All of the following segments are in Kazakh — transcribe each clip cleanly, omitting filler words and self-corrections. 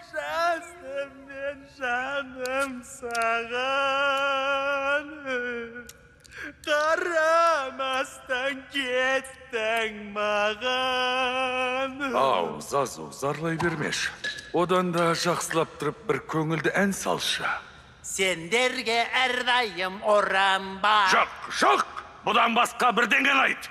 жаздым мен жаным саған. Қарамастан кеттің маған. Ау, Зазу, зарлай бермеш. Одан да жақсылап тұрып бір көңілді ән салшы. Сендерге әрдайым орам бар. Жоқ, бұдан басқа бірдеңен айт.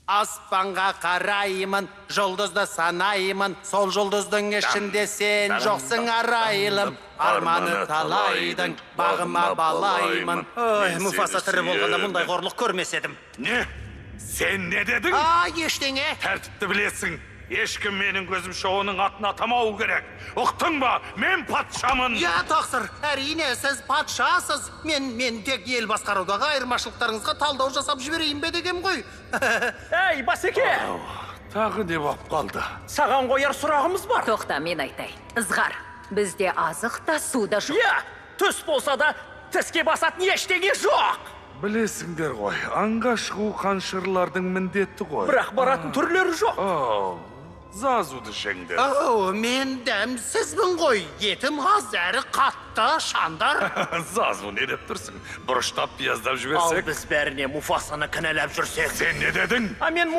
Аспанға қараймын, жұлдызды санаймын, сол жұлдыздың ішінде сен жоқсың арайлым. Арманы талайдың, бағыма балаймын. Ой, Муфаса тірі болғанда мұндай қорлық көрмес едім. Не? Сен не дедің? Ештеңе. Тәртіпті білесің. Ешкім менің көзімше оның атын атамау керек. Ұқтың ба? Мен патшамын. Я, тақсыр, әрине, сіз патшасыз. Мен тек ел басқарудағы айырмашылықтарыңызға талдау жасап жіберейін бе дегем ғой. Әй, Басеке! Тағы не боп қалды? Саған қояр сұрағымыз бар. Тоқта, мен айтайын. Ызғар, бізде азық та суда жоқ. Я, түс болса да тіске басатын ештеңе жоқ. Білесіңдер ғой, аңға шығу қаншырлардың міндеті ғой. Бірақ баратын түрлері жоқ. Зазуды жеңдер. Мен дәмсізбін ғой. Етім аз әрі қатты шандар. Зазу не деп тұрсың? Бұрыштап пияздап Ал жіберсек? біз бәріне Муфасаны кінәлап жүрсек. Сен не дедің? Мен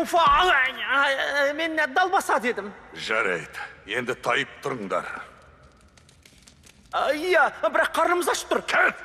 мен далбаса дедім. Жарайды, енді тайып тұрыңдар. Иә, бірақ қарнымыз ашып тұр. Кет!